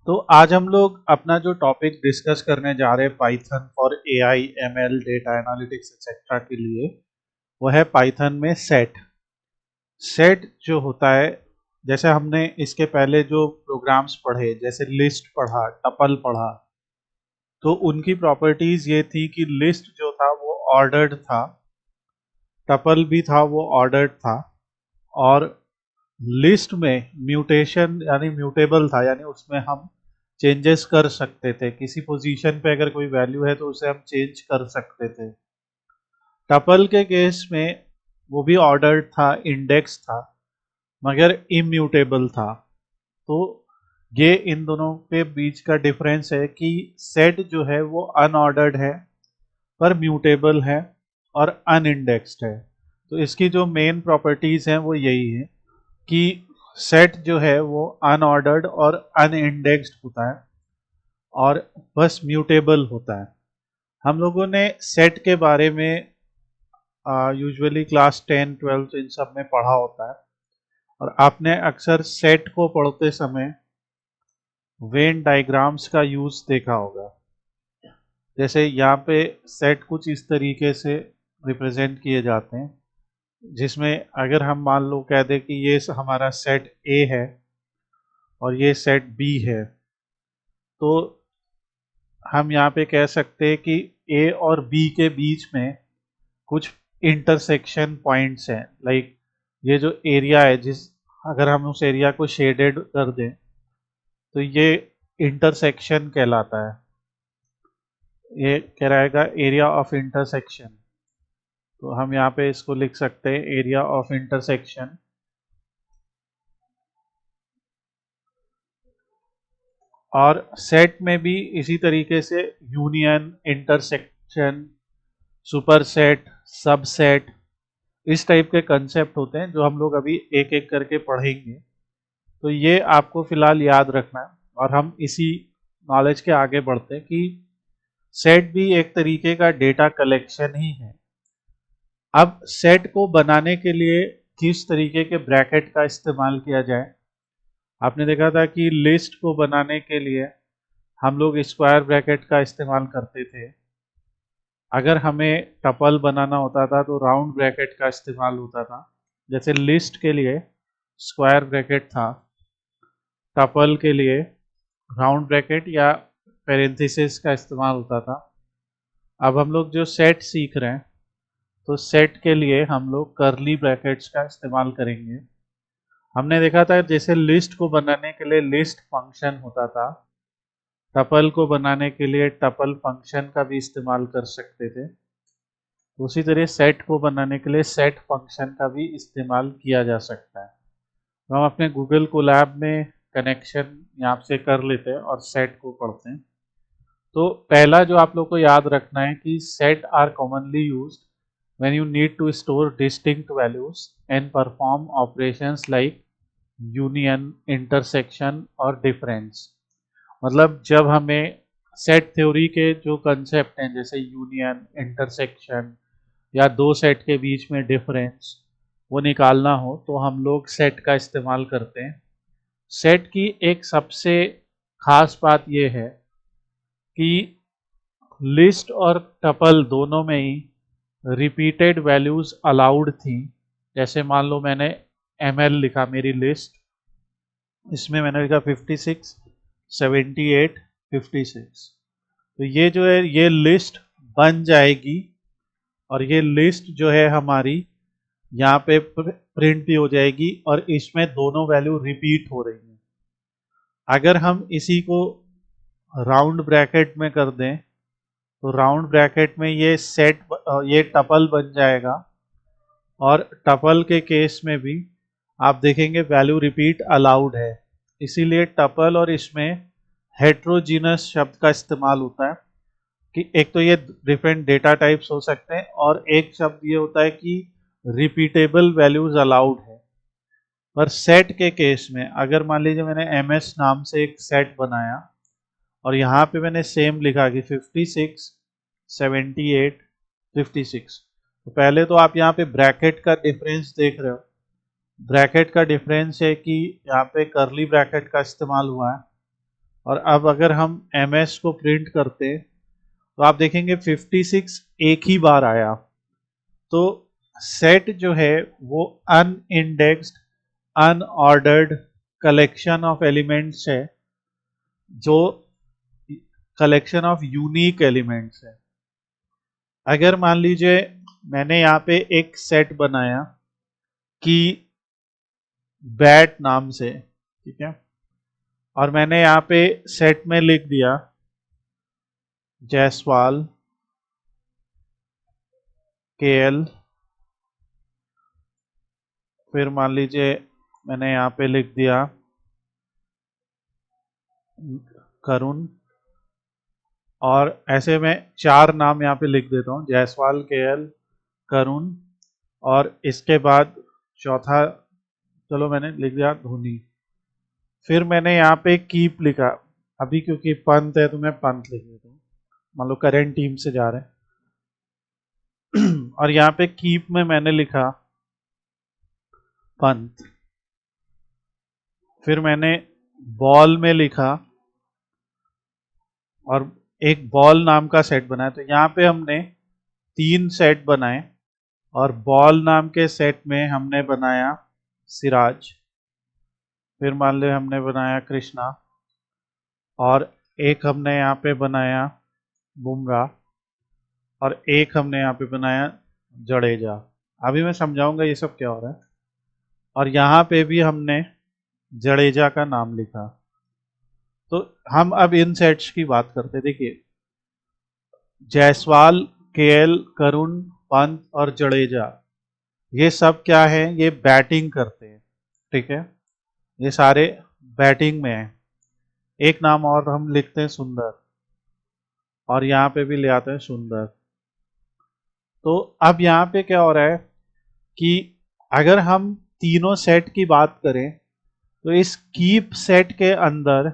तो आज हम लोग अपना जो टॉपिक डिस्कस करने जा रहे हैं Python for AI ML data analytics etcetera के लिए, वो है पाइथन में सेट। सेट जो होता है, जैसे हमने इसके पहले जो प्रोग्राम्स पढ़े, जैसे लिस्ट पढ़ा, टपल पढ़ा, तो उनकी प्रॉपर्टीज ये थी कि लिस्ट जो था वो ऑर्डर्ड था, टपल भी था वो ऑर्डर्ड था, और लिस्ट में म्यूटेशन यानी म्यूटेबल था, यानी उसमें हम चेंजेस कर सकते थे। किसी पोजीशन पे अगर कोई वैल्यू है तो उसे हम चेंज कर सकते थे। टपल के केस में वो भी ऑर्डर्ड था, इंडेक्स था, मगर इम्यूटेबल था। तो ये इन दोनों के बीच का डिफरेंस है कि सेट जो है वो अनऑर्डर्ड है पर म्यूटेबल है और अनइंडेक्स्ड है। तो इसकी जो मेन प्रॉपर्टीज हैं वो यही है कि सेट जो है वो अनऑर्डर्ड और अनइंडेक्स्ड होता है और बस म्यूटेबल होता है। हम लोगों ने सेट के बारे में यूजुअली क्लास 10, 12 इन सब में पढ़ा होता है, और आपने अक्सर सेट को पढ़ते समय वेन डायग्राम्स का यूज देखा होगा। जैसे यहाँ पे सेट कुछ इस तरीके से रिप्रेजेंट किए जाते हैं, जिसमें अगर हम मान लो कह दें कि ये हमारा सेट ए है और ये सेट बी है, तो हम यहाँ पे कह सकते हैं कि ए और बी के बीच में कुछ इंटरसेक्शन पॉइंट्स हैं। लाइक ये जो एरिया है, जिस अगर हम उस एरिया को शेडेड कर दें तो ये इंटरसेक्शन कहलाता है। ये कहलाएगा एरिया ऑफ इंटरसेक्शन। तो हम यहाँ पे इसको लिख सकते हैं एरिया ऑफ इंटरसेक्शन। और सेट में भी इसी तरीके से यूनियन, इंटरसेक्शन, सुपरसेट, सबसेट, इस टाइप के कंसेप्ट होते हैं जो हम लोग अभी एक एक करके पढ़ेंगे। तो ये आपको फिलहाल याद रखना है, और हम इसी नॉलेज के आगे बढ़ते हैं कि सेट भी एक तरीके का डेटा कलेक्शन ही है। अब सेट को बनाने के लिए किस तरीके के ब्रैकेट का इस्तेमाल किया जाए? आपने देखा था कि लिस्ट को बनाने के लिए हम लोग स्क्वायर ब्रैकेट का इस्तेमाल करते थे। अगर हमें टपल बनाना होता था तो राउंड ब्रैकेट का इस्तेमाल होता था। जैसे लिस्ट के लिए स्क्वायर ब्रैकेट था, टपल के लिए राउंड ब्रैकेट या पेरेंथेसिस का इस्तेमाल होता था। अब हम लोग जो सेट सीख रहे हैं, तो सेट के लिए हम लोग कर्ली ब्रैकेट्स का इस्तेमाल करेंगे। हमने देखा था जैसे लिस्ट को बनाने के लिए लिस्ट फंक्शन होता था, टपल को बनाने के लिए टपल फंक्शन का भी इस्तेमाल कर सकते थे। उसी तरह सेट को बनाने के लिए सेट फंक्शन का भी इस्तेमाल किया जा सकता है। तो हम अपने गूगल कोलैब में कनेक्शन यहाँ से कर लेते हैं और सेट को पढ़ते हैं। तो पहला जो आप लोग को याद रखना है कि set are commonly used when you need to store distinct values and perform operations like union, intersection और डिफरेंस। मतलब जब हमें सेट थ्योरी के जो कंसेप्ट हैं, जैसे यूनियन, इंटरसेक्शन या दो सेट के बीच में डिफरेंस, वो निकालना हो तो हम लोग सेट का इस्तेमाल करते हैं। सेट की एक सबसे खास बात यह है कि लिस्ट और टपल दोनों में ही रिपीटेड वैल्यूज अलाउड थी। जैसे मान लो मैंने ml लिखा, मेरी लिस्ट, इसमें मैंने लिखा 56, 78, 56। तो ये जो है ये लिस्ट बन जाएगी, और ये लिस्ट जो है हमारी यहाँ पे प्रिंट भी हो जाएगी, और इसमें दोनों वैल्यू रिपीट हो रही हैं। अगर हम इसी को राउंड ब्रैकेट में कर दें तो राउंड ब्रैकेट में ये सेट, ये टपल बन जाएगा, और टपल के केस में भी आप देखेंगे वैल्यू रिपीट अलाउड है। इसीलिए टपल और इसमें हेट्रोजीनस शब्द का इस्तेमाल होता है कि एक तो ये डिफरेंट डेटा टाइप्स हो सकते हैं, और एक शब्द ये होता है कि रिपीटेबल वैल्यूज अलाउड है। पर सेट के केस में अगर मान लीजिए मैंने ms नाम से एक सेट बनाया और यहाँ पे मैंने सेम लिखा कि 56, 78, 56, तो पहले तो आप यहाँ पे ब्रैकेट का डिफरेंस देख रहे हो। ब्रैकेट का डिफरेंस है कि यहाँ पे करली ब्रैकेट का इस्तेमाल हुआ है, और अब अगर हम MS को प्रिंट करते तो आप देखेंगे 56 एक ही बार आया। तो सेट जो है वो अनइंडेक्स्ड अनऑर्डर्ड कलेक्शन ऑफ एलिमेंट्स है, जो कलेक्शन ऑफ यूनिक एलिमेंट्स है। अगर मान लीजिए मैंने यहाँ पे एक सेट बनाया कि बैट नाम से, ठीक है, और मैंने यहाँ पे सेट में लिख दिया जायसवाल KL, फिर मान लीजिए मैंने यहाँ पे लिख दिया करुण, और ऐसे मैं 4 नाम यहाँ पे लिख देता हूँ, जायसवाल KL करुण, और इसके बाद चौथा चलो मैंने लिख दिया धोनी। फिर मैंने यहाँ पे कीप लिखा, अभी क्योंकि पंत है तो मैं पंत लिख देता हूँ, मान लो करेंट टीम से जा रहे हैं और यहाँ पे कीप में मैंने लिखा पंत। फिर मैंने बॉल में लिखा, और एक बॉल नाम का सेट बनाया। तो यहाँ पे हमने 3 सेट बनाए, और बॉल नाम के सेट में हमने बनाया सिराज, फिर मान लो हमने बनाया कृष्णा, और एक हमने यहाँ पे बनाया बुमराह, और एक हमने यहाँ पे बनाया जडेजा। अभी मैं समझाऊंगा ये सब क्या हो रहा है। और यहाँ पे भी हमने जडेजा का नाम लिखा। तो हम अब इन सेट्स की बात करते, देखिए जायसवाल KL करुण पंत और जडेजा, ये सब क्या है, ये बैटिंग करते हैं, ठीक है, ये सारे बैटिंग में हैं। एक नाम और हम लिखते हैं सुंदर, और यहाँ पे भी ले आते हैं सुंदर। तो अब यहाँ पे क्या हो रहा है कि अगर हम तीनों सेट की बात करें तो इस कीप सेट के अंदर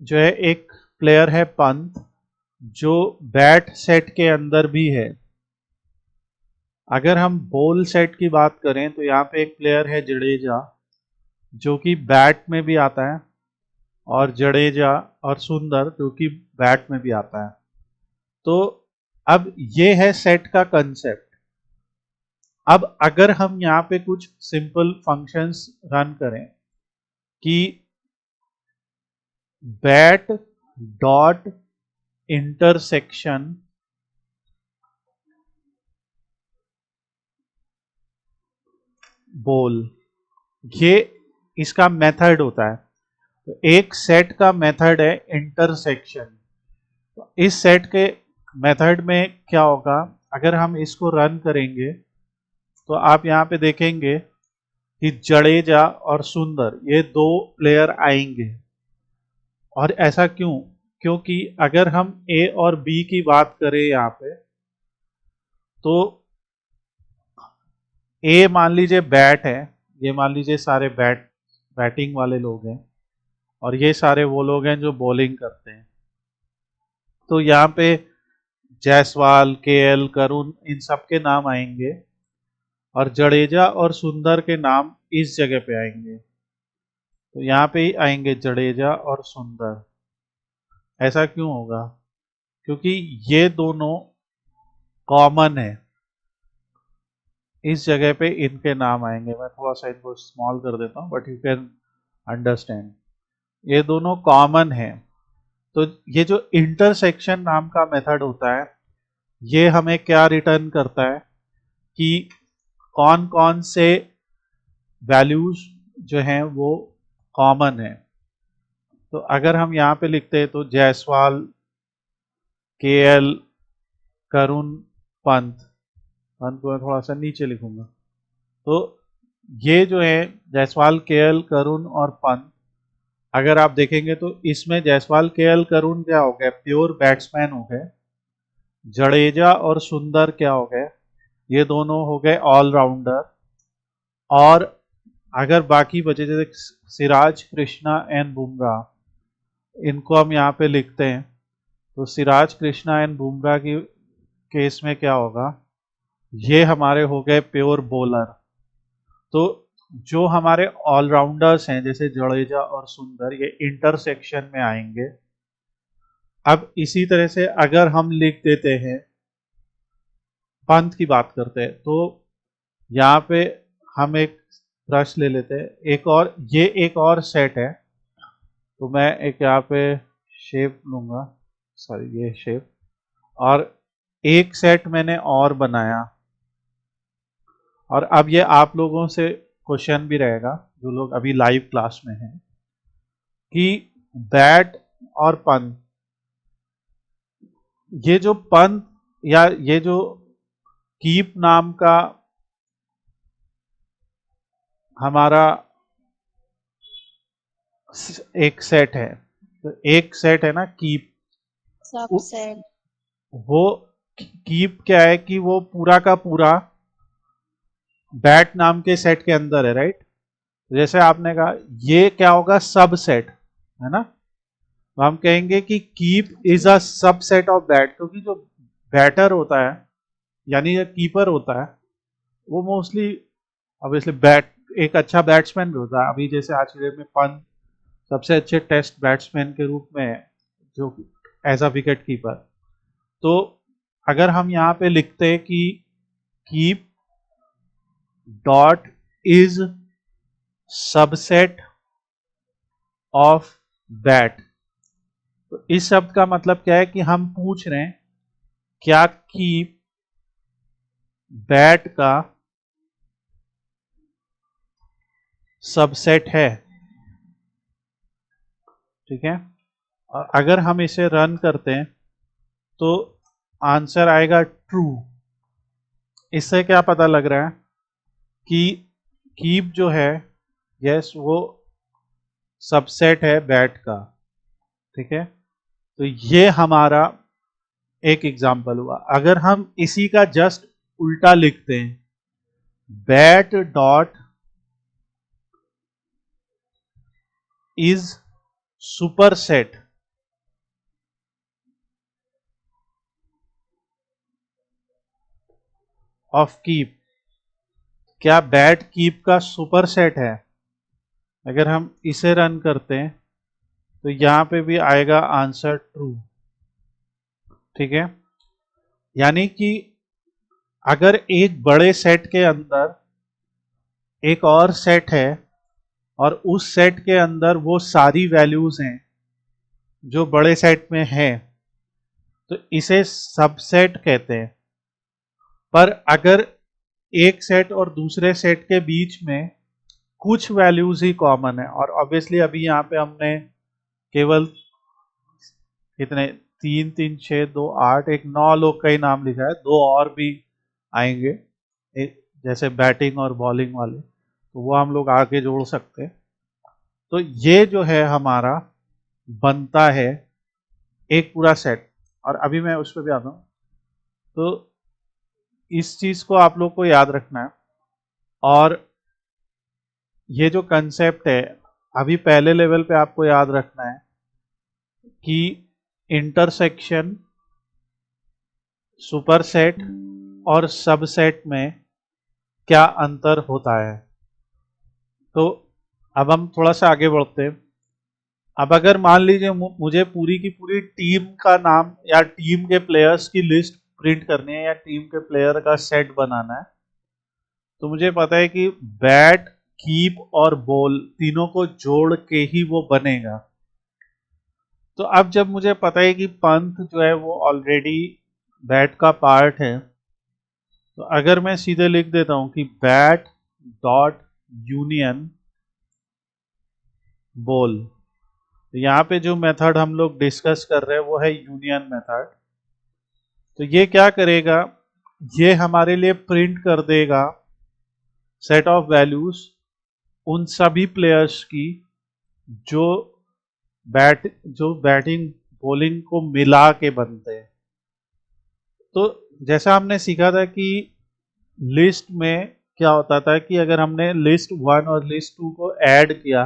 जो है एक प्लेयर है पंत, जो बैट सेट के अंदर भी है। अगर हम बॉल सेट की बात करें तो यहाँ पे एक प्लेयर है जडेजा, जो कि बैट में भी आता है, और जडेजा और सुंदर जो कि बैट में भी आता है। तो अब ये है सेट का कंसेप्ट। अब अगर हम यहाँ पे कुछ सिंपल फंक्शंस रन करें कि बैट डॉट इंटरसेक्शन बॉल, ये इसका मेथड होता है। तो एक सेट का मेथड है इंटरसेक्शन। तो इस सेट के मेथड में क्या होगा, अगर हम इसको रन करेंगे तो आप यहाँ पे देखेंगे कि जडेजा और सुंदर ये 2 प्लेयर आएंगे। और ऐसा क्यों, क्योंकि अगर हम A और B की बात करें यहाँ पे, तो A मान लीजिए बैट है, ये मान लीजिए सारे बैटिंग वाले लोग हैं, और ये सारे वो लोग हैं जो बॉलिंग करते हैं। तो यहाँ पे जायसवाल KL करुण इन सब के नाम आएंगे, और जडेजा और सुंदर के नाम इस जगह पे आएंगे। तो यहाँ पे ही आएंगे जडेजा और सुंदर। ऐसा क्यों होगा, क्योंकि ये दोनों कॉमन है, इस जगह पे इनके नाम आएंगे। मैं थोड़ा सा इनको स्मॉल कर देता हूँ बट यू कैन अंडरस्टैंड, ये दोनों कॉमन है। तो ये जो इंटरसेक्शन नाम का मेथड होता है, ये हमें क्या रिटर्न करता है कि कौन कौन से वैल्यूज जो हैं वो कॉमन है। तो अगर हम यहाँ पे लिखते हैं तो जायसवाल KL करुण पंत, पंत को मैं थोड़ा सा नीचे लिखूंगा। तो ये जो है जायसवाल KL करुण और पंत, अगर आप देखेंगे तो इसमें जायसवाल KL करुण क्या हो गए, प्योर बैट्समैन हो गए। जडेजा और सुंदर क्या हो गए, ये दोनों हो गए ऑलराउंडर। और अगर बाकी बचे जैसे सिराज कृष्णा एंड बुमराह, इनको हम यहाँ पे लिखते हैं, तो सिराज कृष्णा एंड बुमराह की केस में क्या होगा, ये हमारे हो गए प्योर बॉलर। तो जो हमारे ऑलराउंडर्स हैं जैसे जडेजा और सुंदर, ये इंटरसेक्शन में आएंगे। अब इसी तरह से अगर हम लिख देते हैं, पंत की बात करते हैं, तो यहाँ पे हम एक ब्रश ले लेते हैं, एक और, ये एक और सेट है, तो मैं एक यहाँ पे शेप लूंगा, सॉरी ये शेप, और एक सेट मैंने और बनाया। और अब ये आप लोगों से क्वेश्चन भी रहेगा जो लोग अभी लाइव क्लास में हैं कि बैट और पंत, ये जो पंत या ये जो कीप नाम का हमारा एक सेट है, तो एक सेट है ना कीप, सबसेट। वो कीप क्या है कि वो पूरा का पूरा बैट नाम के सेट के अंदर है, राइट। जैसे आपने कहा ये क्या होगा, सबसेट है ना, तो हम कहेंगे कि keep is a subset of bat, क्योंकि जो बैटर होता है यानी जो कीपर होता है वो मोस्टली ऑब्वियसली बैट, एक अच्छा बैट्समैन भी होता है। अभी जैसे आज के डेट में पंत सबसे अच्छे टेस्ट बैट्समैन के रूप में है, जो एज अ विकेट कीपर। तो अगर हम यहाँ पे लिखते हैं कि keep dot is subset of bat, तो इस शब्द का मतलब क्या है कि हम पूछ रहे हैं क्या कीप बैट का सबसेट है, ठीक है। और अगर हम इसे रन करते हैं तो आंसर आएगा ट्रू। इससे क्या पता लग रहा है कि कीप जो है, यस, वो सबसेट है बैट का, ठीक है। तो ये हमारा एक एग्जाम्पल हुआ। अगर हम इसी का जस्ट उल्टा लिखते हैं, bat dot is superset of keep, क्या बैट कीप का सुपरसेट है? अगर हम इसे रन करते हैं तो यहां पे भी आएगा आंसर ट्रू, ठीक है। यानी कि अगर एक बड़े सेट के अंदर एक और सेट है और उस सेट के अंदर वो सारी वैल्यूज हैं जो बड़े सेट में है, तो इसे सबसेट कहते हैं। पर अगर एक सेट और दूसरे सेट के बीच में कुछ वैल्यूज ही कॉमन है, और ऑब्वियसली अभी यहाँ पे हमने केवल कितने, 3 3 6 2 8, एक 9 लोग का ही नाम लिखा है, दो और भी आएंगे जैसे बैटिंग और बॉलिंग वाले, तो वो हम लोग आगे जोड़ सकते हैं। तो ये जो है हमारा बनता है एक पूरा सेट। और अभी मैं उस पर भी आता हूँ। तो इस चीज को आप लोग को याद रखना है। और ये जो कंसेप्ट है, अभी पहले लेवल पे आपको याद रखना है कि इंटरसेक्शन, सुपरसेट और सबसेट में क्या अंतर होता है। तो अब हम थोड़ा सा आगे बढ़ते हैं। अब अगर मान लीजिए मुझे पूरी की पूरी टीम का नाम या टीम के प्लेयर्स की लिस्ट प्रिंट करनी है या टीम के प्लेयर का सेट बनाना है, तो मुझे पता है कि बैट, कीप और बॉल तीनों को जोड़ के ही वो बनेगा। तो अब जब मुझे पता है कि पंत जो है वो ऑलरेडी बैट का पार्ट है, तो अगर मैं सीधे लिख देता हूं कि बैट डॉट यूनियन बॉल, तो यहाँ पे जो मेथड हम लोग डिस्कस कर रहे हैं वो है यूनियन मेथड। तो ये क्या करेगा, ये हमारे लिए प्रिंट कर देगा सेट ऑफ वैल्यूज उन सभी प्लेयर्स की जो जो बैटिंग बॉलिंग को मिला के बनते हैं। तो जैसा हमने सीखा था कि लिस्ट में क्या होता था कि अगर हमने लिस्ट 1 और लिस्ट 2 को ऐड किया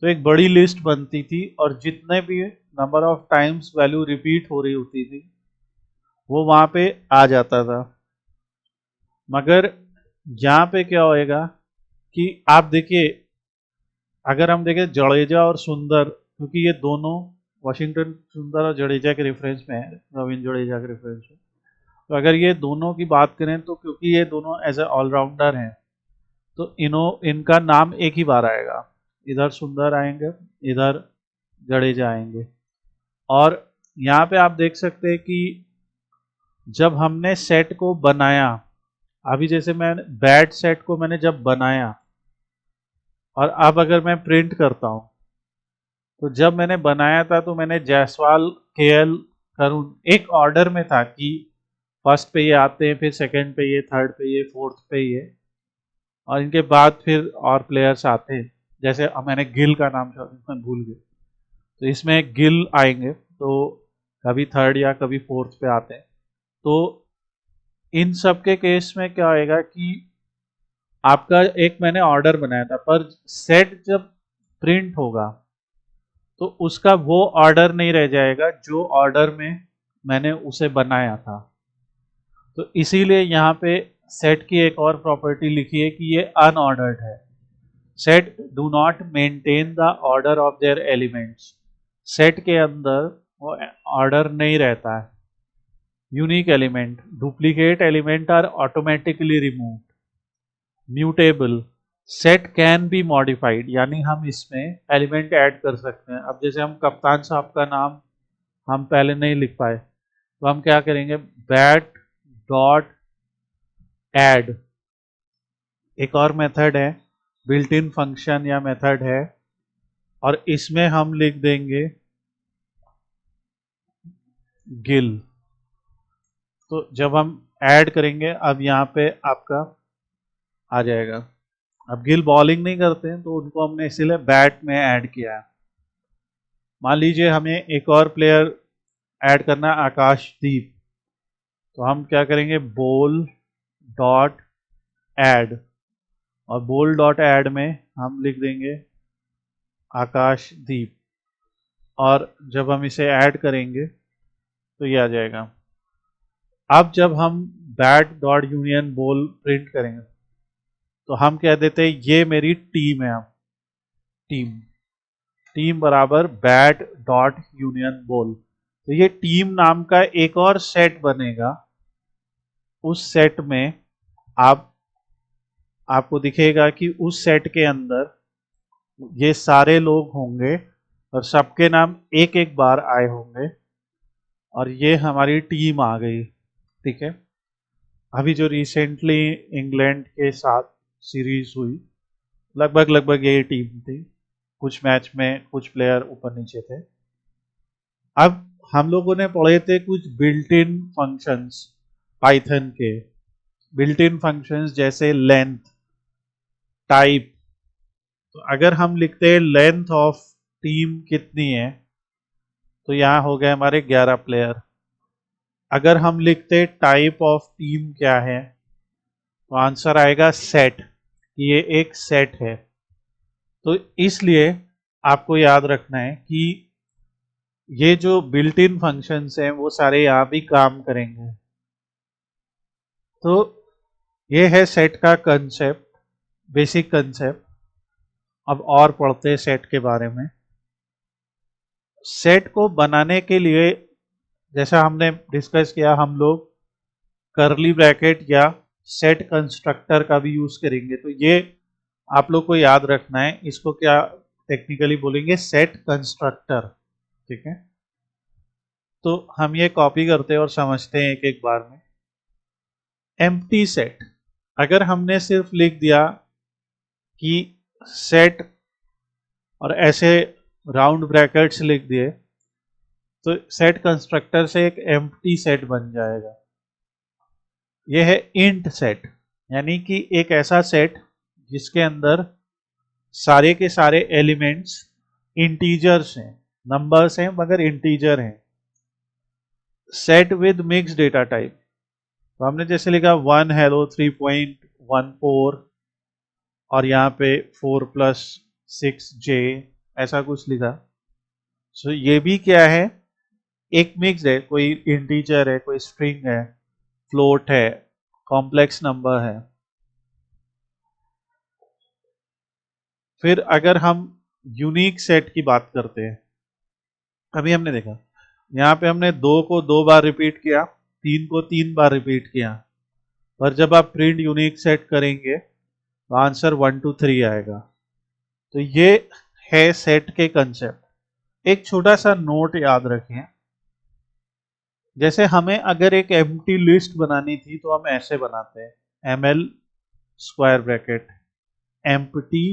तो एक बड़ी लिस्ट बनती थी, और जितने भी number of times value repeat हो रही होती थी वो वहां पे आ जाता था। मगर यहाँ पे क्या होएगा कि आप देखिए, अगर हम देखें जडेजा और सुंदर, क्योंकि ये दोनों वॉशिंगटन सुंदर और जडेजा के रेफरेंस में है, रविंद्र जडेजा के रेफरेंस में, तो अगर ये दोनों की बात करें तो क्योंकि ये दोनों एज ए ऑलराउंडर हैं, तो इनका नाम एक ही बार आएगा। इधर सुंदर आएंगे, इधर जडेजा आएंगे। और यहाँ पे आप देख सकते हैं कि जब हमने सेट को बनाया, अभी जैसे मैं बैट सेट को मैंने जब बनाया और अब अगर मैं प्रिंट करता हूँ, तो जब मैंने बनाया था तो मैंने जायसवाल, केएल, करुण एक ऑर्डर में था कि फर्स्ट पे ये आते हैं, फिर सेकंड पे ये, थर्ड पे ये, फोर्थ पे ये, और इनके बाद फिर और प्लेयर्स आते हैं। जैसे अब मैंने गिल का नाम मैं भूल गया, तो इसमें गिल आएंगे, तो कभी थर्ड या कभी फोर्थ पे आते हैं। तो इन सब के केस में क्या होएगा कि आपका एक मैंने ऑर्डर बनाया था, पर सेट जब प्रिंट होगा तो उसका वो ऑर्डर नहीं रह जाएगा जो ऑर्डर में मैंने उसे बनाया था। तो इसीलिए यहाँ पे सेट की एक और प्रॉपर्टी लिखी है कि ये अनऑर्डर्ड है। Set do not maintain the order of their elements. Set के अंदर वो ऑर्डर नहीं रहता है। Unique element, duplicate element are automatically removed. Mutable, set can be modified, यानी हम इसमें एलिमेंट ऐड कर सकते हैं। अब जैसे हम कप्तान साहब का नाम हम पहले नहीं लिख पाए, तो हम क्या करेंगे, बैट डॉट ऐड, एक और मेथड है, बिल्ट इन फंक्शन या मेथड है, और इसमें हम लिख देंगे गिल। तो जब हम ऐड करेंगे, अब यहाँ पे आपका आ जाएगा। अब गिल बॉलिंग नहीं करते हैं, तो उनको हमने इसीलिए बैट में ऐड किया है। मान लीजिए हमें एक और प्लेयर ऐड करना है, आकाशदीप, तो हम क्या करेंगे, बोल डॉट ऐड, और बोल डॉट ऐड में हम लिख देंगे आकाशदीप, और जब हम इसे ऐड करेंगे तो ये आ जाएगा। अब जब हम बैट डॉट यूनियन बोल प्रिंट करेंगे, तो हम कह देते हैं ये मेरी टीम है। अब टीम, टीम बराबर बैट डॉट यूनियन बोल, तो ये टीम नाम का एक और सेट बनेगा। उस सेट में आपको दिखेगा कि उस सेट के अंदर ये सारे लोग होंगे और सबके नाम एक एक बार आए होंगे, और ये हमारी टीम आ गई। ठीक है, अभी जो रिसेंटली इंग्लैंड के साथ सीरीज हुई, लगभग लगभग यही टीम थी। कुछ मैच में कुछ प्लेयर ऊपर नीचे थे। अब हम लोगों ने पढ़े थे कुछ बिल्ट इन फंक्शंस पाइथन के, बिल्ट इन फंक्शंस जैसे लेंथ, टाइप। तो अगर हम लिखते हैं लेंथ ऑफ टीम कितनी है, तो यहाँ हो गए हमारे 11 प्लेयर। अगर हम लिखते टाइप ऑफ टीम क्या है, तो आंसर आएगा सेट, ये एक सेट है। तो इसलिए आपको याद रखना है कि ये जो बिल्ट इन फंक्शंस हैं वो सारे यहाँ भी काम करेंगे। तो ये है सेट का कंसेप्ट, बेसिक कंसेप्ट। अब और पढ़ते हैं सेट के बारे में। सेट को बनाने के लिए, जैसा हमने डिस्कस किया, हम लोग करली ब्रैकेट या सेट कंस्ट्रक्टर का भी यूज करेंगे। तो ये आप लोग को याद रखना है, इसको क्या टेक्निकली बोलेंगे, सेट कंस्ट्रक्टर। ठीक है, तो हम ये कॉपी करते हैं और समझते हैं एक एक बार में। एम्प्टी सेट, अगर हमने सिर्फ लिख दिया कि सेट और ऐसे राउंड ब्रैकेट्स लिख दिए, तो सेट कंस्ट्रक्टर से एक एम्प्टी सेट बन जाएगा। यह है इंट सेट, यानी कि एक ऐसा सेट जिसके अंदर सारे के सारे एलिमेंट्स इंटीजर्स हैं, नंबर्स हैं मगर इंटीजर हैं। Set with mix data type, तो हमने जैसे लिखा 1 हेलो 3.14, और यहाँ पे 4+6j, ऐसा कुछ लिखा। सो ये भी क्या है, एक मिक्स है, कोई इंटीजर है, कोई स्ट्रिंग है, फ्लोट है, कॉम्प्लेक्स नंबर है। फिर अगर हम यूनिक सेट की बात करते हैं, अभी हमने देखा यहाँ पे हमने 2 को 2 बार रिपीट किया, 3 को 3 बार रिपीट किया, पर जब आप प्रिंट यूनिक सेट करेंगे तो आंसर 1 2 3 आएगा। तो ये है सेट के कंसेप्ट। एक छोटा सा नोट याद रखें, जैसे हमें अगर एक एम्प्टी लिस्ट बनानी थी तो हम ऐसे बनाते हैं, ml square bracket empty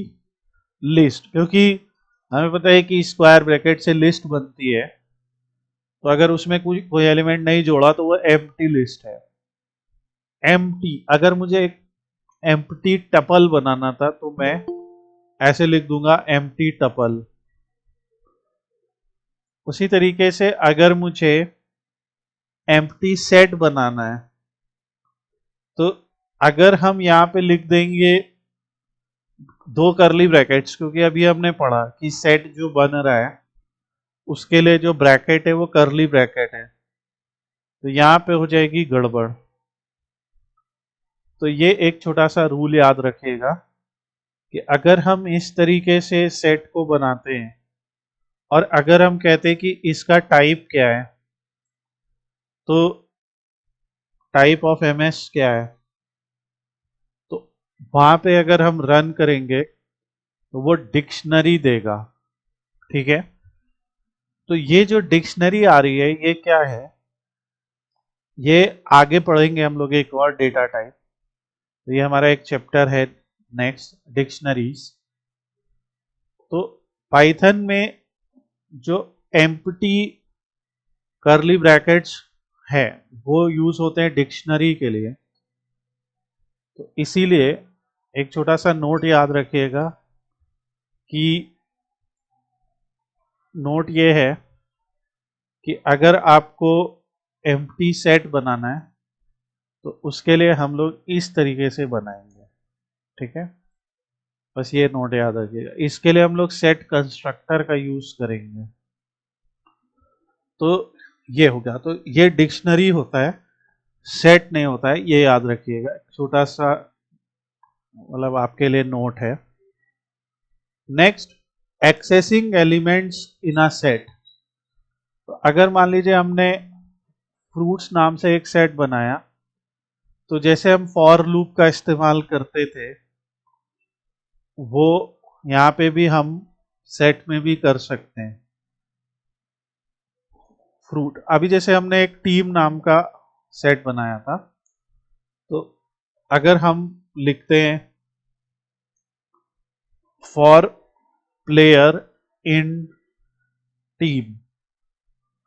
list, क्योंकि हमें पता है कि स्क्वायर ब्रैकेट से लिस्ट बनती है, तो अगर उसमें कोई एलिमेंट नहीं जोड़ा तो वो एम्प्टी लिस्ट है। एम्प्टी, अगर मुझे एक एम्प्टी टपल बनाना था तो मैं ऐसे लिख दूंगा एम्प्टी टपल। उसी तरीके से अगर मुझे एम्प्टी सेट बनाना है तो अगर हम यहाँ पे लिख देंगे 2 करली ब्रैकेट्स, क्योंकि अभी हमने पढ़ा कि सेट जो बन रहा है उसके लिए जो ब्रैकेट है वो करली ब्रैकेट है, तो यहाँ पे हो जाएगी गड़बड़। तो ये एक छोटा सा रूल याद रखिएगा कि अगर हम इस तरीके से सेट को बनाते हैं और अगर हम कहते हैं कि इसका टाइप क्या है, तो टाइप ऑफ एमएस क्या है, तो वहां पे अगर हम रन करेंगे तो वो डिक्शनरी देगा। ठीक है, तो ये जो डिक्शनरी आ रही है ये क्या है, ये आगे पढ़ेंगे हम लोग एक और डेटा टाइप। तो ये हमारा एक चैप्टर है नेक्स्ट, डिक्शनरीज। तो पाइथन में जो एम्प्टी करली ब्रैकेट्स है वो यूज होते हैं डिक्शनरी के लिए। तो इसीलिए एक छोटा सा नोट याद रखिएगा कि नोट ये है कि अगर आपको एम्प्टी सेट बनाना है तो उसके लिए हम लोग इस तरीके से बनाएंगे। ठीक है, बस ये नोट याद रखिएगा। इसके लिए हम लोग सेट कंस्ट्रक्टर का यूज करेंगे। तो ये हो गया, तो ये डिक्शनरी होता है, सेट नहीं होता है, ये याद रखिएगा। छोटा सा मतलब आपके लिए नोट है। Next, accessing elements in a set. तो अगर मान लीजिए हमने फ्रूट्स नाम से एक सेट बनाया, तो जैसे हम फॉर लूप का इस्तेमाल करते थे वो यहाँ पे भी हम सेट में भी कर सकते हैं। फ्रूट, अभी जैसे हमने एक टीम नाम का सेट बनाया था, तो अगर हम लिखते हैं फॉर प्लेयर इन टीम,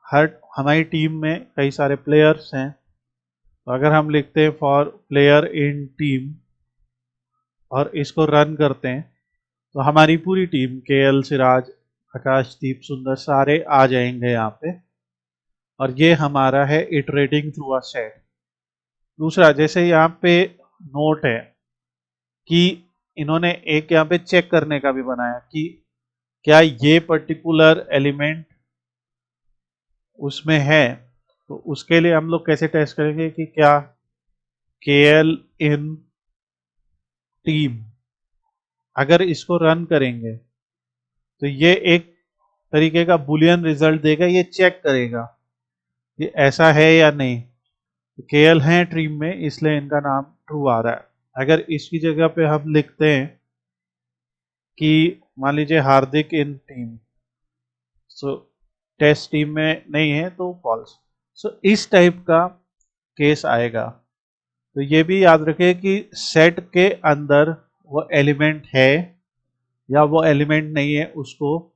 हर हमारी टीम में कई सारे प्लेयर्स हैं, तो अगर हम लिखते हैं फॉर प्लेयर इन टीम और इसको रन करते हैं तो हमारी पूरी टीम केएल, सिराज, आकाशदीप, सुंदर सारे आ जाएंगे यहाँ पे, और ये हमारा है इटरेटिंग थ्रू अ सेट। दूसरा, जैसे यहाँ पे नोट है कि इन्होंने एक यहाँ पे चेक करने का भी बनाया कि क्या ये पर्टिकुलर एलिमेंट उसमें है, तो उसके लिए हम लोग कैसे टेस्ट करेंगे कि क्या केएल इन टीम, अगर इसको रन करेंगे तो ये एक तरीके का बुलियन रिजल्ट देगा, ये चेक करेगा कि ऐसा है या नहीं। केएल है टीम में इसलिए इनका नाम ट्रू आ रहा है। अगर इसकी जगह पे हम लिखते हैं कि मान लीजिए हार्दिक इन टीम, सो टेस्ट टीम में नहीं है तो फॉल्स। सो इस टाइप का केस आएगा। तो ये भी याद रखें कि सेट के अंदर वो एलिमेंट है या वो एलिमेंट नहीं है, उसको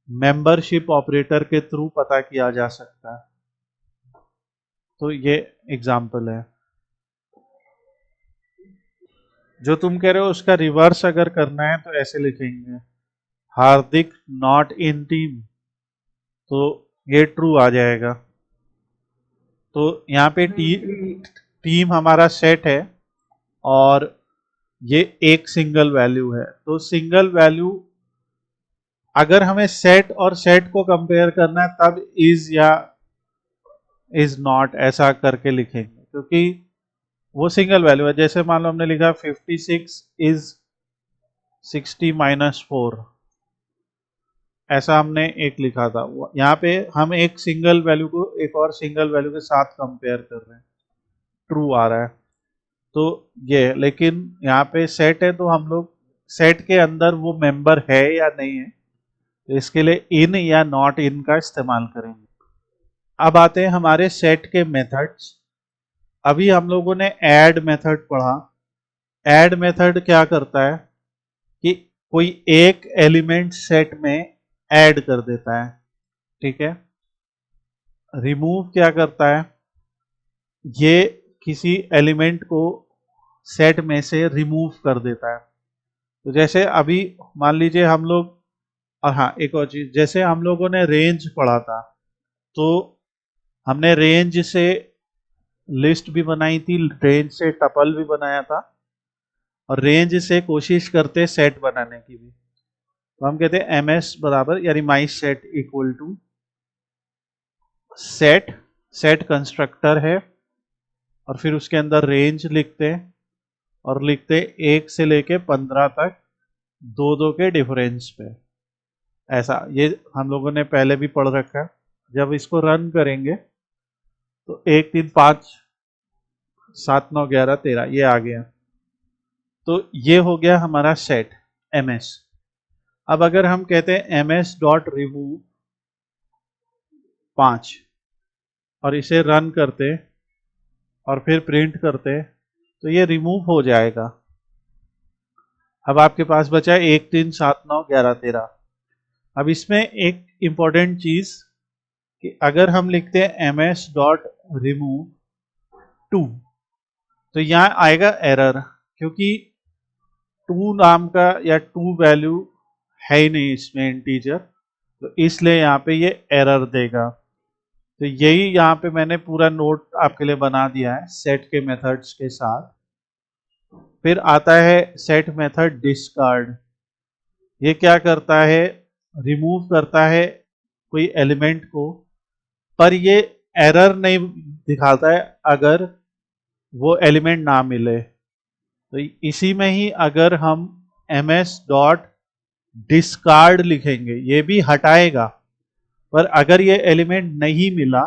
मेंबरशिप ऑपरेटर के थ्रू पता किया जा सकता है। तो ये एग्जाम्पल है। जो तुम कह रहे हो उसका रिवर्स अगर करना है तो ऐसे लिखेंगे हार्दिक नॉट इन टीम, तो ये ट्रू आ जाएगा। तो यहाँ पे टीम हमारा सेट है और ये एक सिंगल वैल्यू है, तो सिंगल वैल्यू अगर हमें सेट और सेट को कंपेयर करना है तब इज या इज नॉट ऐसा करके लिखेंगे, क्योंकि वो सिंगल वैल्यू है। जैसे मान लो हमने लिखा 56 इज 60-4 ऐसा हमने एक लिखा था। यहाँ पे हम एक सिंगल वैल्यू को एक और सिंगल वैल्यू के साथ कंपेयर कर रहे हैं, ट्रू आ रहा है। तो ये, लेकिन यहाँ पे सेट है तो हम लोग सेट के अंदर वो मेंबर है या नहीं है, तो इसके लिए इन या नॉट इन का इस्तेमाल करेंगे। अब आते हैं हमारे सेट के मेथड्स। अभी हम लोगों ने ऐड मेथड पढ़ा। ऐड मेथड क्या करता है कि कोई एक एलिमेंट सेट में ऐड कर देता है, ठीक है। रिमूव क्या करता है, ये किसी एलिमेंट को सेट में से रिमूव कर देता है। तो जैसे अभी मान लीजिए हम लोग, और हाँ एक और चीज, जैसे हम लोगों ने रेंज पढ़ा था, तो हमने रेंज से लिस्ट भी बनाई थी, रेंज से टपल भी बनाया था, और रेंज से कोशिश करते सेट बनाने की भी। तो हम कहते हैं ms बराबर, यानी my set equal to set, set constructor है, और फिर उसके अंदर रेंज लिखते हैं, और लिखते 1 से लेके 15 तक दो दो के डिफरेंस पे। ऐसा ये हम लोगों ने पहले भी पढ़ रखा है। जब इसको रन करेंगे तो 1 3 5 7 9 11 13 ये आ गया। तो ये हो गया हमारा सेट ms। अब अगर हम कहते हैं ms डॉट रिमूव 5 और इसे रन करते और फिर प्रिंट करते, तो ये रिमूव हो जाएगा। अब आपके पास बचा 1 3 7 9 11 13। अब इसमें एक इंपॉर्टेंट चीज कि अगर हम लिखते हैं ms डॉट रिमूव 2, तो यहां आएगा एरर, क्योंकि 2 नाम का या 2 वैल्यू है ही नहीं इसमें इंटीजर, तो इसलिए यहाँ पे ये एरर देगा। तो यही यहाँ पे मैंने पूरा नोट आपके लिए बना दिया है सेट के मेथड्स के साथ। फिर आता है सेट मेथड डिस्कार्ड। ये क्या करता है, रिमूव करता है कोई एलिमेंट को, पर ये एरर नहीं दिखाता है अगर वो एलिमेंट ना मिले। तो इसी में ही अगर हम ms डॉट डिस्कार्ड लिखेंगे, ये भी हटाएगा, पर अगर ये एलिमेंट नहीं मिला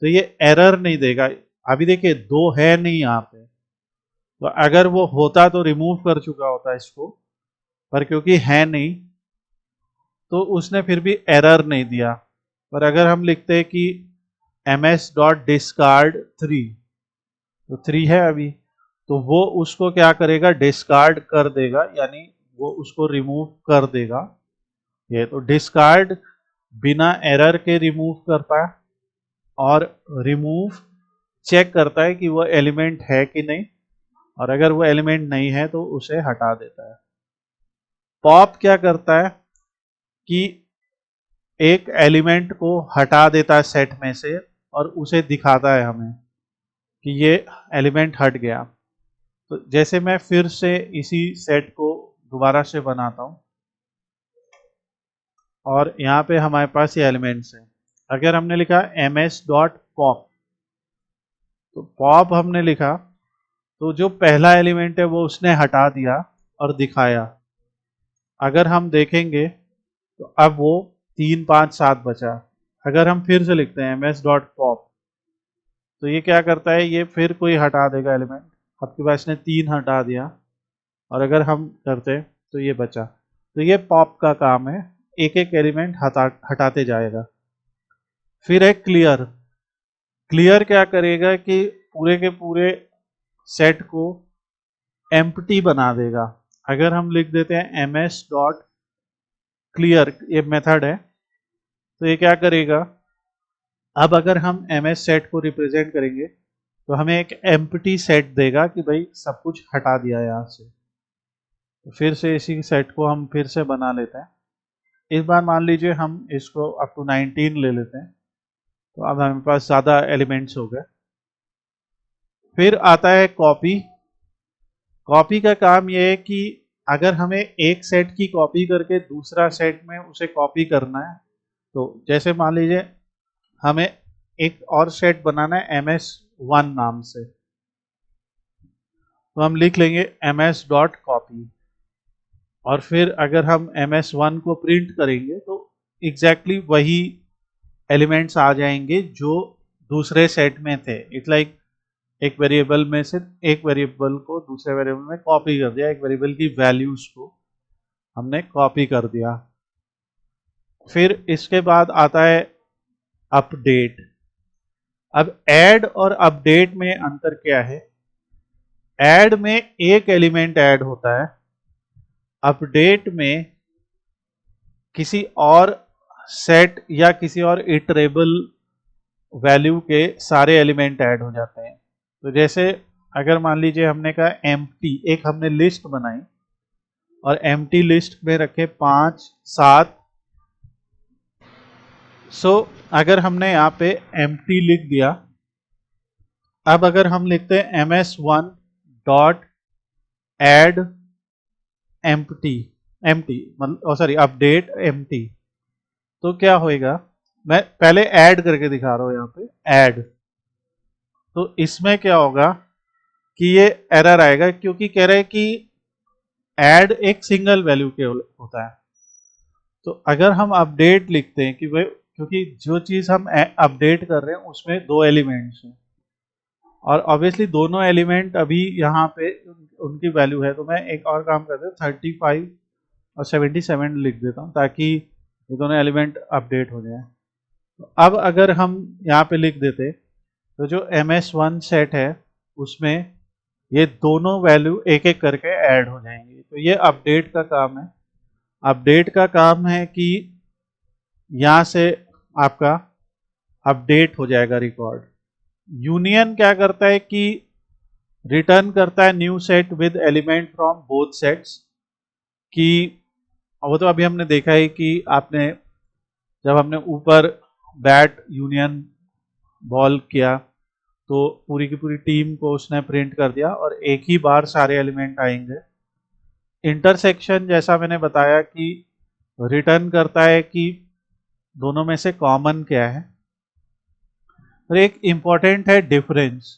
तो ये एरर नहीं देगा। अभी देखिए 2 है नहीं यहाँ पे, तो अगर वो होता तो रिमूव कर चुका होता इसको, पर क्योंकि है नहीं तो उसने फिर भी एरर नहीं दिया। पर अगर हम लिखते हैं कि ms डॉट डिस्कार्ड 3, तो 3 है अभी, तो वो उसको क्या करेगा, डिस्कार्ड कर देगा, यानी वो उसको रिमूव कर देगा। ये तो डिस्कार्ड बिना एरर के रिमूव करता है, और रिमूव चेक करता है कि वो एलिमेंट है कि नहीं, और अगर वो एलिमेंट नहीं है तो उसे हटा देता है। पॉप क्या करता है कि एक एलिमेंट को हटा देता है सेट में से, और उसे दिखाता है हमें कि ये एलिमेंट हट गया। तो जैसे मैं फिर से इसी सेट को दोबारा से बनाता हूं, और यहाँ पे हमारे पास ये एलिमेंट्स हैं। अगर हमने लिखा ms डॉट पॉप, तो पॉप हमने लिखा तो जो पहला एलिमेंट है वो उसने हटा दिया और दिखाया। अगर हम देखेंगे तो अब वो 3 5 7 बचा। अगर हम फिर से लिखते हैं ms डॉट पॉप, तो ये क्या करता है, ये फिर कोई हटा देगा एलिमेंट। आपके पास ने 3 हटा दिया, और अगर हम करते तो ये बचा। तो ये पॉप का काम है, एक एक एलिमेंट हटाते जाएगा। फिर है क्लियर। क्लियर क्या करेगा कि पूरे के पूरे सेट को एम्प्टी बना देगा। अगर हम लिख देते हैं ms डॉट क्लियर, ये मेथड है, तो ये क्या करेगा, अब अगर हम ms सेट को रिप्रेजेंट करेंगे तो हमें एक एम्प्टी सेट देगा कि भाई सब कुछ हटा दिया यहाँ से। तो फिर से इसी सेट को हम फिर से बना लेते हैं। इस बार मान लीजिए हम इसको अप टू 19 ले लेते हैं, तो अब हमारे पास ज़्यादा एलिमेंट्स हो गए। फिर आता है कॉपी। कॉपी का काम ये है कि अगर हमें एक सेट की कॉपी करके दूसरा सेट में उसे कॉपी करना है, तो जैसे मान लीजिए हमें एक और सेट बनाना है ms1 नाम से, तो हम लिख लेंगे ms डॉट कॉपी। और फिर अगर हम MS1 को प्रिंट करेंगे तो एग्जैक्टली वही एलिमेंट्स आ जाएंगे जो दूसरे सेट में थे। इट्स लाइक एक वेरिएबल में से एक वेरिएबल को दूसरे वेरिएबल में कॉपी कर दिया, एक वेरिएबल की वैल्यूज को हमने कॉपी कर दिया। फिर इसके बाद आता है अपडेट। अब ऐड और अपडेट में अंतर क्या है? ऐड में एक एलिमेंट ऐड होता है, अपडेट में किसी और सेट या किसी और इटरेबल वैल्यू के सारे एलिमेंट ऐड हो जाते हैं। तो जैसे अगर मान लीजिए हमने कहा एम्प्टी, एक हमने लिस्ट बनाई और एम्प्टी लिस्ट में रखे 5 7। सो अगर हमने यहाँ पे एम्प्टी लिख दिया, अब अगर हम लिखते हैं MS1 dot add empty, empty मतलब सॉरी अपडेट एम्प्टी, तो क्या होएगा? मैं पहले ऐड करके दिखा रहा हूं यहाँ पे ऐड। तो इसमें क्या होगा कि ये एरर आएगा क्योंकि कह रहे हैं कि ऐड एक सिंगल वैल्यू के होता है। तो अगर हम अपडेट लिखते हैं कि भाई, क्योंकि जो चीज हम अपडेट कर रहे हैं उसमें 2 एलिमेंट्स हैं और ऑब्वियसली दोनों एलिमेंट अभी यहाँ पे उनकी वैल्यू है, तो मैं एक और काम करता हूँ 35 और 77 लिख देता हूँ ताकि ये दोनों एलिमेंट अपडेट हो जाए। तो अब अगर हम यहाँ पे लिख देते तो जो MS1 सेट है उसमें ये दोनों वैल्यू एक एक करके ऐड हो जाएंगी। तो ये अपडेट का काम है। अपडेट का काम है कि यहाँ से आपका अपडेट हो जाएगा रिकॉर्ड। यूनियन क्या करता है कि रिटर्न करता है new set with element from both sets. कि वो तो अभी हमने देखा है कि आपने जब हमने ऊपर बैट यूनियन बॉल किया तो पूरी की पूरी टीम को उसने प्रिंट कर दिया और एक ही बार सारे एलिमेंट आएंगे। इंटरसेक्शन जैसा मैंने बताया कि रिटर्न करता है कि दोनों में से कॉमन क्या है। और एक इंपॉर्टेंट है डिफरेंस।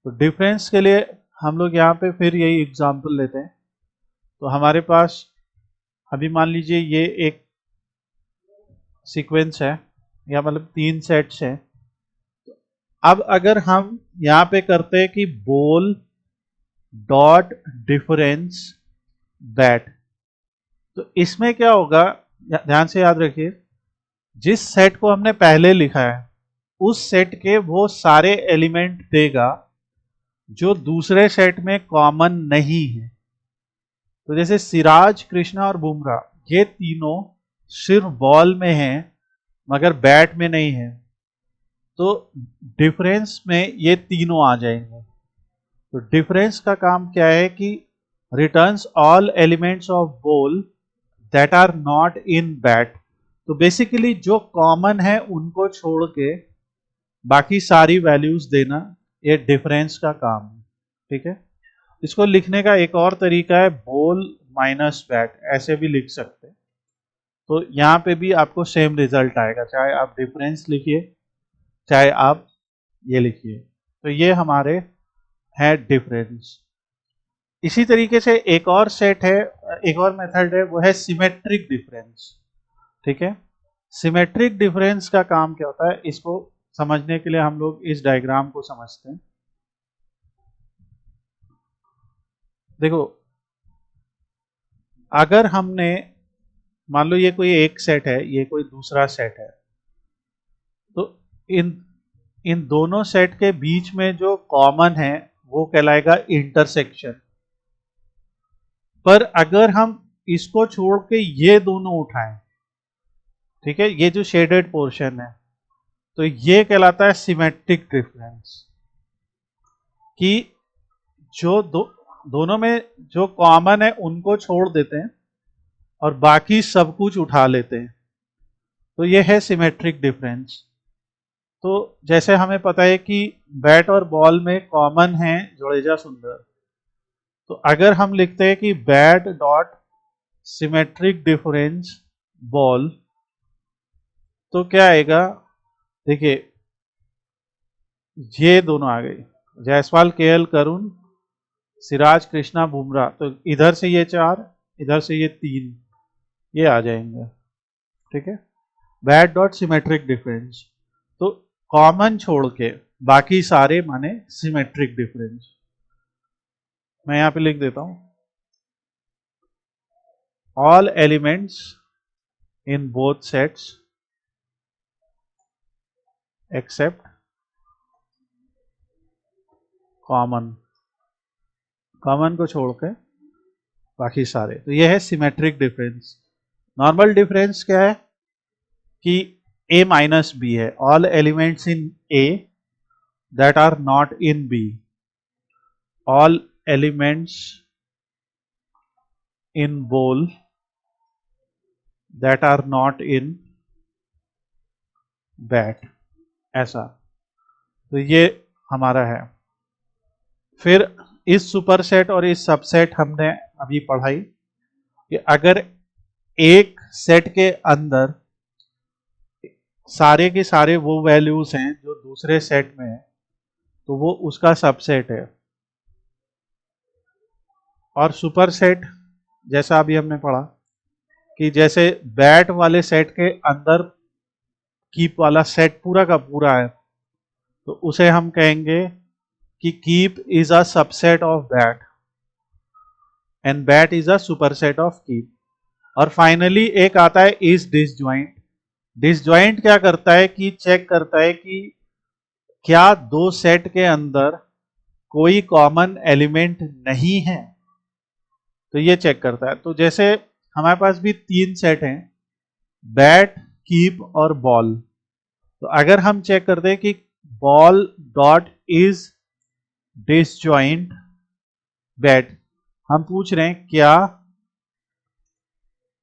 तो डिफरेंस के लिए हम लोग यहाँ पे फिर यही एग्जांपल लेते हैं। तो हमारे पास अभी मान लीजिए ये एक सीक्वेंस है या मतलब 3 सेट्स हैं। अब अगर हम यहाँ पे करते हैं कि बोल डॉट डिफरेंस बैट, तो इसमें क्या होगा ध्यान से याद रखिए, जिस सेट को हमने पहले लिखा है उस सेट के वो सारे एलिमेंट देगा जो दूसरे सेट में कॉमन नहीं है। तो जैसे सिराज, कृष्णा और बुमराह ये तीनों सिर्फ बॉल में हैं मगर बैट में नहीं है, तो डिफरेंस में ये तीनों आ जाएंगे। तो डिफरेंस का काम क्या है कि returns all elements of ball that are not in bat. तो बेसिकली जो कॉमन है उनको छोड़ के बाकी सारी वैल्यूज देना, ये डिफरेंस का काम है। ठीक है, इसको लिखने का एक और तरीका है बॉल माइनस बैट, ऐसे भी लिख सकते हैं। तो यहाँ पे भी आपको सेम रिजल्ट आएगा, चाहे आप डिफरेंस लिखिए चाहे आप ये लिखिए। तो ये हमारे है डिफरेंस। इसी तरीके से एक और सेट है, एक और मेथड है, वो है सिमेट्रिक डिफरेंस। ठीक है, सिमेट्रिक डिफरेंस का काम क्या होता है, इसको समझने के लिए हम लोग इस डायग्राम को समझते हैं। देखो, अगर हमने मान लो ये कोई एक सेट है, ये कोई दूसरा सेट है, तो इन इन दोनों सेट के बीच में जो कॉमन है वो कहलाएगा इंटरसेक्शन। पर अगर हम इसको छोड़ के ये दोनों उठाएं, ठीक है, ये जो शेडेड पोर्शन है, तो ये कहलाता है सिमेट्रिक डिफरेंस। कि जो दोनों में जो कॉमन है उनको छोड़ देते हैं और बाकी सब कुछ उठा लेते हैं, तो ये है सिमेट्रिक डिफरेंस। तो जैसे हमें पता है कि बैट और बॉल में कॉमन है जडेजा सुंदर, तो अगर हम लिखते हैं कि bat dot symmetric difference ball, तो क्या आएगा? देखिए, ये दोनों आ गई, जायसवाल, केएल, करुण, सिराज, कृष्णा, बुमराह, तो इधर से ये 4, इधर से ये 3 ये आ जाएंगे, ठीक है। बैट डॉट सिमेट्रिक डिफरेंस, तो कॉमन छोड़ के बाकी सारे माने सिमेट्रिक डिफरेंस। मैं यहां पे लिख देता हूं, all elements in both sets except common, common को छोड़ के बाकी सारे। तो ये है सिमेट्रिक डिफरेंस। नॉर्मल डिफरेंस क्या है कि a माइनस बी है, all elements in a that are not in b, all elements in bool that are not in bat, ऐसा। तो ये हमारा है। फिर इस सुपरसेट और इस सबसेट हमने अभी पढ़ाई कि अगर एक सेट के अंदर सारे के सारे वो वैल्यूज हैं जो दूसरे सेट में है, तो वो उसका सबसेट है। और सुपरसेट जैसा अभी हमने पढ़ा कि जैसे बैट वाले सेट के अंदर कीप वाला सेट पूरा का पूरा है, तो उसे हम कहेंगे कि keep is a subset of bat and bat is a superset of keep. और फाइनली एक आता है इज डिसजॉइंट। डिसजॉइंट क्या करता है कि चेक करता है कि क्या दो सेट के अंदर कोई कॉमन एलिमेंट नहीं है, तो ये चेक करता है। तो जैसे हमारे पास भी 3 सेट हैं, बैट, कीप और बॉल। तो अगर हम चेक करते हैं कि ball dot is disjoint bat, हम पूछ रहे हैं क्या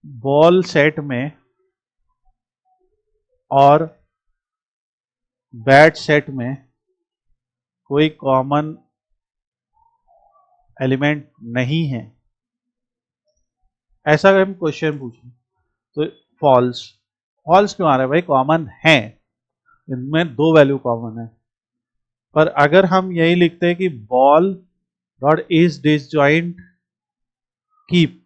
बॉल सेट में और बैट सेट में कोई कॉमन एलिमेंट नहीं है, ऐसा हम क्वेश्चन पूछें तो फॉल्स। फॉल्स क्यों आ रहा है भाई, कॉमन है, इनमें 2 वैल्यू कॉमन है। पर अगर हम यही लिखते हैं कि ball dot is disjoint keep,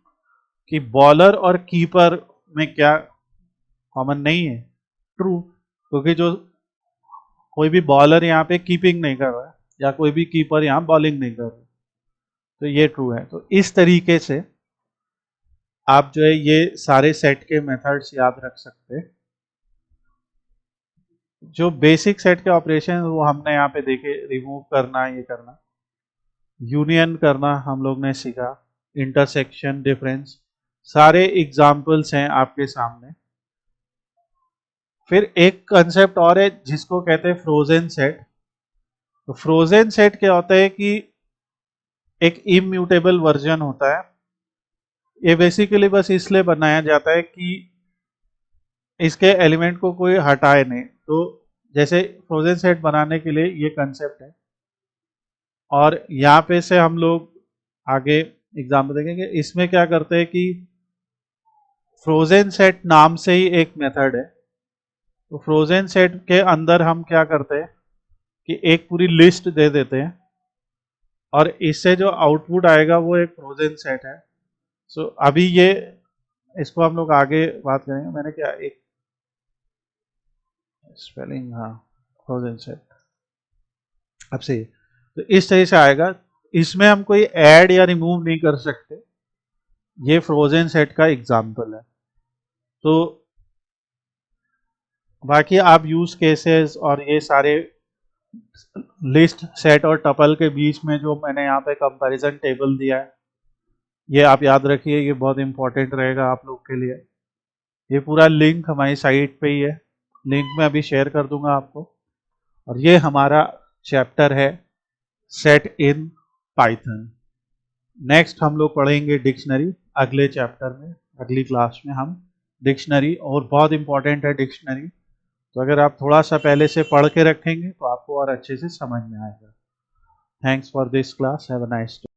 कि बॉलर और कीपर में क्या कॉमन नहीं है, ट्रू, क्योंकि जो कोई भी बॉलर यहाँ पे कीपिंग नहीं कर रहा है या कोई भी कीपर यहाँ बॉलिंग नहीं कर रहा, तो ये ट्रू है। तो इस तरीके से आप जो है ये सारे सेट के मेथड्स याद रख सकते हैं। जो बेसिक सेट के ऑपरेशन वो हमने यहाँ पे देखे, रिमूव करना, ये करना, यूनियन करना हम लोग ने सीखा, इंटरसेक्शन, डिफरेंस, सारे एग्जाम्पल्स हैं आपके सामने। फिर एक कंसेप्ट और है जिसको कहते हैं फ्रोजन सेट। तो फ्रोजन सेट क्या होता है कि एक इम्यूटेबल वर्जन होता है। ये बेसिकली बस इसलिए बनाया जाता है कि इसके एलिमेंट को कोई हटाए नहीं। तो जैसे फ्रोजन सेट बनाने के लिए ये कंसेप्ट है, और यहाँ पे से हम लोग आगे एग्जाम्पल देखेंगे। इसमें क्या करते हैं कि फ्रोजन सेट नाम से ही एक मेथड है। तो फ्रोजन सेट के अंदर हम क्या करते हैं कि एक पूरी लिस्ट दे देते हैं, और इससे जो आउटपुट आएगा वो एक फ्रोजन सेट है। सो अभी ये इसको हम लोग आगे बात करेंगे। मैंने क्या एक स्पेलिंग, हाँ, फ्रोजन सेट अब से, तो इस तरह से आएगा। इसमें हम कोई ऐड या रिमूव नहीं कर सकते। ये फ्रोजन सेट का एग्जाम्पल है। तो बाकी आप यूज केसेस और ये सारे लिस्ट, सेट और टपल के बीच में जो मैंने यहाँ पे कंपैरिजन टेबल दिया है, ये आप याद रखिए, ये बहुत इंपॉर्टेंट रहेगा आप लोग के लिए। ये पूरा लिंक हमारी साइट पे ही है, लिंक में अभी शेयर कर दूंगा आपको। और ये हमारा चैप्टर है सेट इन पाइथन। नेक्स्ट हम लोग पढ़ेंगे डिक्शनरी अगले चैप्टर में, अगली क्लास में हम डिक्शनरी, और बहुत इंपॉर्टेंट है डिक्शनरी। तो अगर आप थोड़ा सा पहले से पढ़ के रखेंगे तो आपको और अच्छे से समझ में आएगा। Thanks for this class, have a nice day.